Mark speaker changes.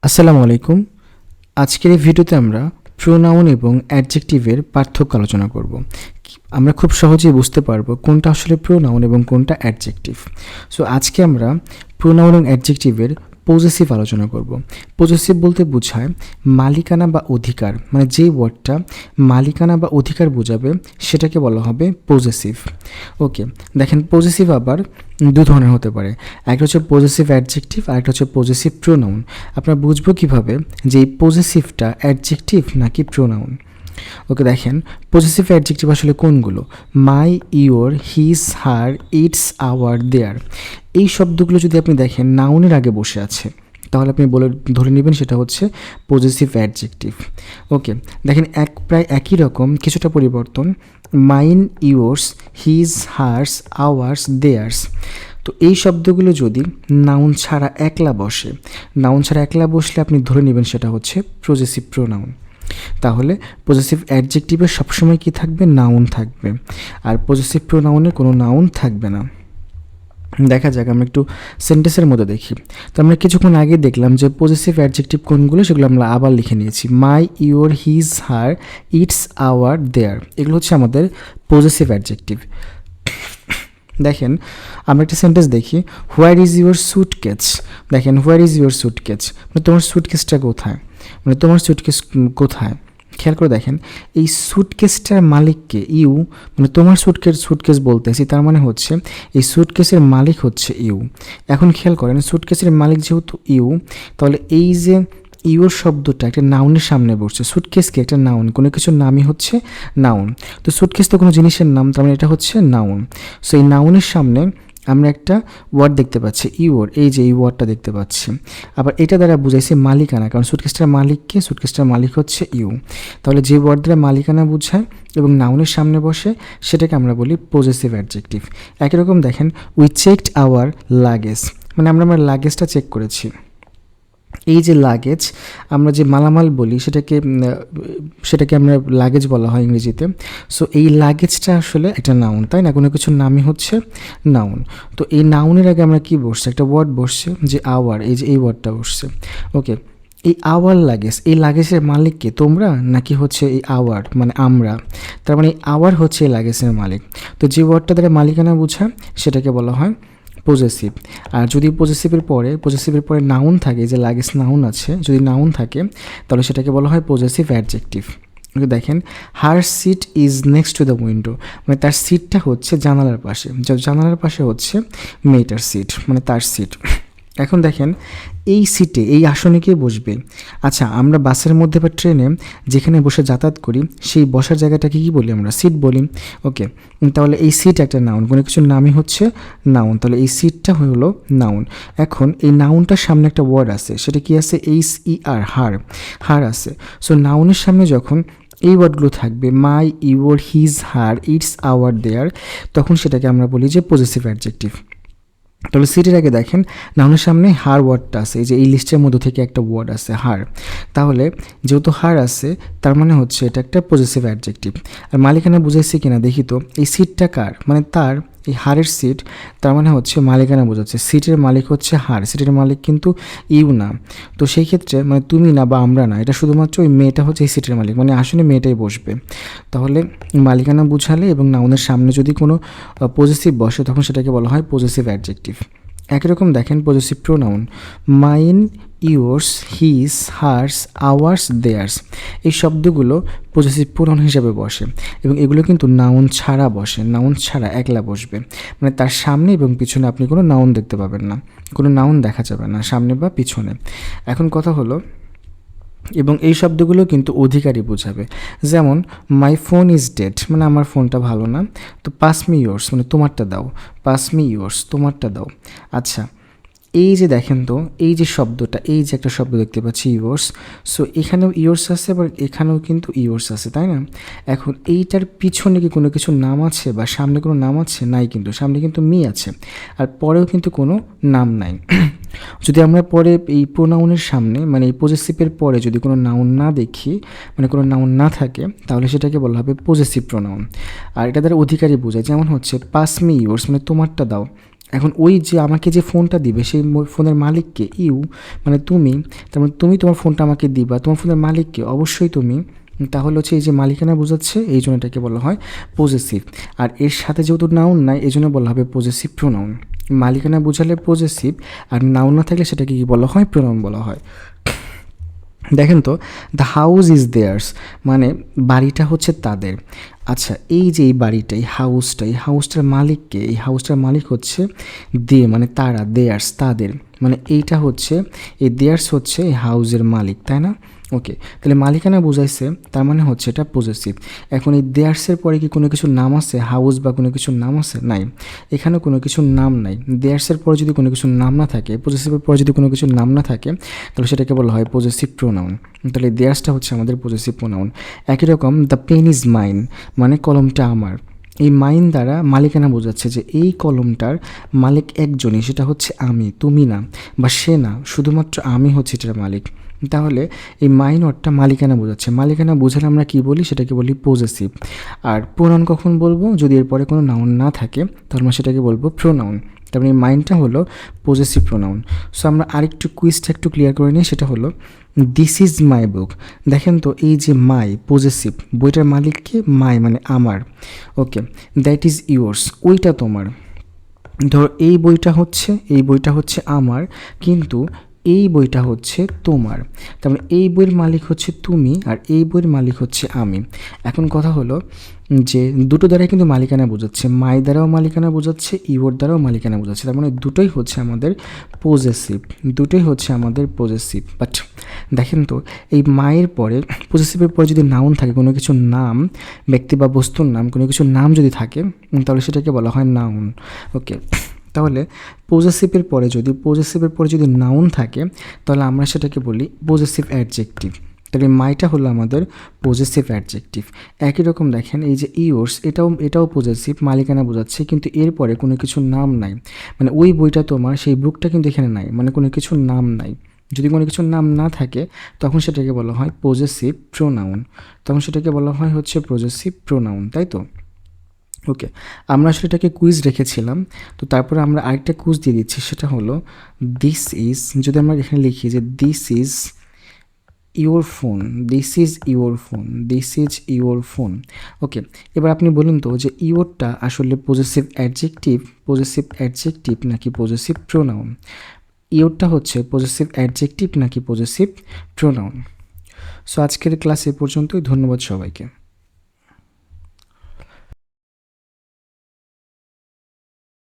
Speaker 1: আসসালামু আলাইকুম। আজকের এই ভিডিওতে আমরা প্রোনাউন এবং অ্যাডজেক্টিভের পার্থক্য আলোচনা করব। আমরা খুব সহজেই বুঝতে পারবো কোনটা আসলে প্রোনাউন এবং কোনটা অ্যাডজেক্টিভ। সো আজকে আমরা প্রোনাউন এবং অ্যাডজেক্টিভের পজেসিভ আলোচনা করব। পজেসিভ বলতে বোঝায় মালিকানা বা অধিকার, মানে যেই ওয়ার্ডটা মালিকানা বা অধিকার বোঝাবে সেটাকে বলা হবে পজেসিভ। ওকে, দেখেন পজেসিভ আবার দু ধরনের হতে পারে। একটা হচ্ছে পজেসিভ অ্যাডজেক্টিভ আর একটা হচ্ছে পজেসিভ প্রোনাউন। আপনারা বুঝবো কীভাবে যে এই পজেসিভটা অ্যাডজেক্টিভ নাকি প্রোনাউন। ওকে, দেখেন পজেসিভ অ্যাডজেক্টিভ আসলে কোনগুলো? My, your, his, her, its, our, their. এই শব্দগুলো যদি আপনি দেখেন নাউনের আগে বসে আছে, তাহলে আপনি ধরে নেবেন সেটা হচ্ছে পজেসিভ অ্যাডজেক্টিভ। ওকে, দেখেন প্রায় একই রকম, কিছুটা পরিবর্তন। Mine, yours, his, hers, ours, theirs. তো এই শব্দগুলো যদি নাউন ছাড়া একলা বসলে আপনি ধরে নেবেন সেটা হচ্ছে পজেসিভ প্রোনাউন। তাহলে পজেসিভ অ্যাডজেক্টিভে সবসময় কি থাকবে? নাউন থাকবে, আর পজেসিভ প্রোনাউনে কোনো নাউন থাকবে না। দেখা যাক, আমরা একটু সেন্টেন্সের মধ্যে দেখি। তো আমরা কিছুক্ষণ আগে দেখলাম যে পজেসিভ অ্যাডজেক্টিভ কোনগুলো, সেগুলো আমরা আবার লিখে নিয়েছি। My, your, his, her, its, our, their, এগুলো হচ্ছে আমাদের পজেসিভ অ্যাডজেক্টিভ। দেখেন আমরা একটা সেন্টেন্স দেখি, হোয়ার ইজ ইউর সুটকেস। দেখেন হোয়ার ইজ ইউর সুটকেস মানে তোমার সুটকেসটা কোথায়, মানে তোমার সুটকেস কোথায়। খেয়াল করে দেখেন এই সুটকেসটার মালিককে ইউ, মানে তোমার সুটকেস বলতেছি, তার মানে হচ্ছে এই সুটকেসের মালিক হচ্ছে ইউ। এখন খেয়াল করেন সুটকেসের মালিক যেহেতু ইউ, তাহলে এই যে ইউর শব্দটা একটা নাউনের সামনে বসছে। সুটকেসকে একটা নাউন, কোনো কিছুর নামই হচ্ছে নাউন। তো সুটকেস তো কোনো জিনিসের নাম, তার মানে এটা হচ্ছে নাউন। সো এই নাউনের সামনে আমরা একটা ওয়ার্ড দেখতে পাচ্ছি ইউর, এই যে এই ওয়ার্ডটা দেখতে পাচ্ছি। আবার এটা দ্বারা বুঝাইছে মালিকানা, কারণ সুটকেসটার মালিককে, সুটকেসটার মালিক হচ্ছে ইউ। তাহলে যে ওয়ার্ড দ্বারা মালিকানা বোঝায় এবং নাউনের সামনে বসে সেটাকে আমরা বলি পজেসিভ অ্যাডজেক্টিভ। একই রকম দেখেন উই চেকড আওয়ার লাগেজ, মানে আমরা আমার লাগেজটা চেক করেছি। এই যে লাগেজ, আমরা যে মালামাল বলি সেটাকে আমরা লাগেজ বলা হয় ইংরেজিতে। সো এই লাগেজটা আসলে একটা নাউন, তাই না? কোনো কিছুর নামই হচ্ছে নাউন। তো এই নাউনের আগে আমরা কি বসছে? একটা ওয়ার্ড বসছে যে আওয়ার, এই যে এই ওয়ার্ডটা বসছে। ওকে, এই আওয়ার লাগেজ, এই লাগেজের মালিককে তোমরা নাকি হচ্ছে এই আওয়ার মানে আমরা, তার মানে এই আওয়ার হচ্ছে এই লাগেজের মালিক। তো যে ওয়ার্ডটা দ্বারা মালিকানা বোঝায় সেটাকে বলা হয় পজেসিভ। আর যদি পজেসিভের পরে নাউন থাকে, যে লাগেজ নাউন আছে, যদি নাউন থাকে তাহলে সেটাকে বলা হয় পজেসিভ অ্যাডজেক্টিভ। দেখেন her seat is next to the window, মানে তার সিটটা হচ্ছে জানালার পাশে, জানালার পাশে হচ্ছে মেয়েটার সিট, মানে তার সিট। এখন দেখেন এই সিটে, এই আসনে কে বসবে? আচ্ছা, আমরা বাসের মধ্যে বা ট্রেনে যেখানে বসে যাতায়াত করি সেই বসার জায়গাটাকে কী বলি? আমরা সিট বলি। ওকে, তাহলে এই সিট একটা নাউন, কোনো কিছুর নামই হচ্ছে নাউন, তাহলে এই সিটটা হলো নাউন। এখন এই নাউনটার সামনে একটা ওয়ার্ড আছে, সেটা কি আছে? HER, হার আছে। সো নাউনের সামনে যখন এই ওয়ার্ডগুলো থাকবে my, your, his, her, its, our, their, তখন সেটাকে আমরা বলি যে পজেসিভ অ্যাডজেক্টিভ। তাহলে সিটের আগে দেখেন নাউনের সামনে হার ওয়ার্ডটা আছে, এই যে এই লিস্টের মধ্যে থেকে একটা ওয়ার্ড আছে হার। তাহলে যেহেতু হার আছে তার মানে হচ্ছে এটা একটা পজেসিভ অ্যাডজেক্টিভ। আর মালিকানা বুঝাইছে কিনা দেখি তো, এই সিটটা কার? মানে তার, এই হারের সিট, তার মানে হচ্ছে মালিকানা বোঝাচ্ছে। সিটের মালিক হচ্ছে হার, সিটের মালিক কিন্তু ইউ না। তো সেই ক্ষেত্রে মানে তুমি না বা আমরা না, এটা শুধুমাত্র ওই মেয়েটা হচ্ছে এই সিটের মালিক, মানে আসলে মেয়েটাই বসবে। তাহলে মালিকানা বুঝালে এবং নাউনের সামনে যদি কোনো পজেসিভ বসে তখন সেটাকে বলা হয় পজেসিভ অ্যাডজেক্টিভ। একই রকম দেখেন possessive pronoun mine, yours, his, hers, ours, theirs, এই শব্দগুলো পজেসিভ প্রোনাউন হিসাবে বসে এবং এগুলো কিন্তু নাউন ছাড়া বসে, নাউন ছাড়া একলা বসবে, মানে তার সামনে এবং পিছনে আপনি কোনো নাউন দেখতে পাবেন না, কোনো নাউন দেখা যাবে না সামনে বা পিছনে। এখন কথা হলো, এবং এই শব্দগুলো কিন্তু অধিকারী বোঝাবে। যেমন মাই ফোন ইজ ডেড, মানে আমার ফোনটা ভালো না, তো পাস মি ইয়োর্স, মানে তোমারটা দাও, পাস মি ইয়োর্স, তোমারটা দাও। আচ্ছা, এই যে দেখেন তো, এই যে শব্দটা, এই যে একটা শব্দ দেখতে পাচ্ছি ইয়োর্স, সো এখানেও ইয়োর্স আছে, আবার এখানেও কিন্তু ইয়োর্স আছে, তাই না? এখন এইটার পিছনে কি কোনো কিছু নাম আছে বা সামনে কোনো নাম আছে? নাই, কিন্তু সামনে কিন্তু মি আছে, আর পরেও কিন্তু কোনো নাম নাই। যদি আমরা পরে এই প্রোনাউনের সামনে, মানে এই পজেসিভের পরে যদি কোনো নাউন না দেখি, মানে কোনো নাউন না থাকে, তাহলে সেটাকে বলা হবে পজেসিভ প্রোনাউন। আর এটা দ্বারা অধিকারী বোঝায়, যেমন হচ্ছে পাস মি ইয়োর্স, মানে তোমারটা দাও, এখন ওই যে আমাকে যে ফোনটা দিবে সেই ফোনের মালিককে, ইউ মানে তুমি, তার মানে তুমি তোমার ফোনটা আমাকে দিবা, তোমার ফোনের মালিককে অবশ্যই তুমি, তাহলে হচ্ছে এই যে মালিকানা বোঝাচ্ছে, এই জন্য এটাকে বলা হয় পজেসিভ। আর এর সাথে যেহেতু নাউন নাই, এই জন্য বলা হবে পজেসিভ প্রোনাউন। মালিকানা বোঝালে পজেসিভ, আর নাউন না থাকলে সেটাকে কী বলা হয়, প্রোনাউন বলা হয়। দেখেন তো, দ্য হাউস ইজ দেয়ার্স মানে বাড়িটা হচ্ছে তাদের। আচ্ছা, এই যে এই বাড়িটা, এই হাউসটা, এই হাউসটার মালিককে, এই হাউসটার মালিক হচ্ছে দে মানে তারা, দেয়ার্স তাদের, মানে এইটা হচ্ছে, এই দেয়ার্স হচ্ছে এই হাউসের মালিক, তাই না? ওকে, তাহলে মালিকানা বোঝাইছে, তার মানে হচ্ছে এটা পজেসিভ। এখন এই দেয়ার্সের পরে কি কোনো কিছুর নাম আছে, হাউস বা কোনো কিছুর নাম আছে? নাই, এখানে কোনো কিছুর নাম নাই। দেয়ার্সের পরে যদি কোনো কিছুর নাম না থাকে, পজেসিভের পরে যদি কোনো কিছুর নাম না থাকে, তাহলে সেটাকে বলা হয় পজেসিভ প্রোনাউন। তাহলে দেয়ার্সটা হচ্ছে আমাদের পজেসিভ প্রোনাউন। একই রকম দ্য পেন ইজ মাইন মানে কলমটা আমার। এই মাইন দ্বারা মালিকানা বোঝাচ্ছে যে এই কলমটার মালিক একজনই, সেটা হচ্ছে আমি, তুমি না বা সে না, শুধুমাত্র আমি হচ্ছে এটার মালিক। তাহলে এই মাইন ওয়ার্ডটা মালিকানা বোঝাচ্ছে। মালিকানা বোঝালে আমরা কী বলি, সেটাকে বলি পজেসিভ। আর প্রোনাউন কখন বলবো, যদি এরপরে কোনো নাউন না থাকে তাহলে আমরা সেটাকে বলবো প্রোনাউন। তারপরে এই মাইনটা হলো পজেসিভ প্রোনাউন। সো আমরা আরেকটু কুইজটা একটু ক্লিয়ার করে নিই, সেটা হলো দিস ইজ মাই বুক। দেখেন তো, এই যে মাই পজেসিভ, বইটার মালিককে, মাই মানে আমার। ওকে, দ্যাট ইজ ইয়োর্স ওইটা তোমার। ধরো এই বইটা হচ্ছে আমার, কিন্তু এই বইটা হচ্ছে তোমার। তার মানে এই বইয়ের মালিক হচ্ছে তুমি, আর এই বইয়ের মালিক হচ্ছে আমি। এখন কথা হলো যে দুটো দ্বারাই কিন্তু মালিকানা বোঝাচ্ছে, মাই দ্বারাও মালিকানা বোঝাচ্ছে, ইওর দ্বারাও মালিকানা বোঝাচ্ছে। তার মানে দুটোই হচ্ছে আমাদের পজেসিভ। বাট দেখেন তো, এই মায়ের পরে, পজেসিভের পরে যদি নাউন থাকে, কোনো কিছুর নাম, ব্যক্তি বা বস্তুর নাম, কোনো কিছুর নাম যদি থাকে, তাহলে সেটাকে বলা হয় নাউন। ওকে, তাহলে পজেসিভের পরে যদি নাউন থাকে, তাহলে আমরা সেটাকে বলি পজেসিভ অ্যাডজেক্টিভ। তাহলে মাইটা হলো আমাদের পজেসিভ অ্যাডজেক্টিভ। একই রকম দেখেন, এই যে ইয়োর্স, এটাও পজেসিভ, মালিকানা বোঝাচ্ছে, কিন্তু এরপরে কোনো কিছুর নাম নাই, মানে ওই বইটা তোমার, সেই বুকটা কিন্তু এখানে নাই, মানে কোনো কিছুর নাম নাই। যদি কোনো কিছুর নাম না থাকে, তখন সেটাকে বলা হয় পজেসিভ প্রোনাউন। তাই তো? ওকে, আমরা আসলে এটাকে কুইজ রেখেছিলাম, তো তারপরে আমরা আরেকটা কুইজ দিয়ে দিচ্ছি, সেটা হলো দিস ইজ, যদি আমরা এখানে লিখি যে দিস ইজ ইওর ফোন। ওকে, এবার আপনি বলুন তো যে ইওরটা আসলে পজেসিভ অ্যাডজেক্টিভ নাকি পজেসিভ প্রোনাউন? ইওরটা হচ্ছে পজেসিভ অ্যাডজেক্টিভ নাকি পজেসিভ প্রোনাউন? সো আজকের ক্লাস এ পর্যন্তই। ধন্যবাদ সবাইকে।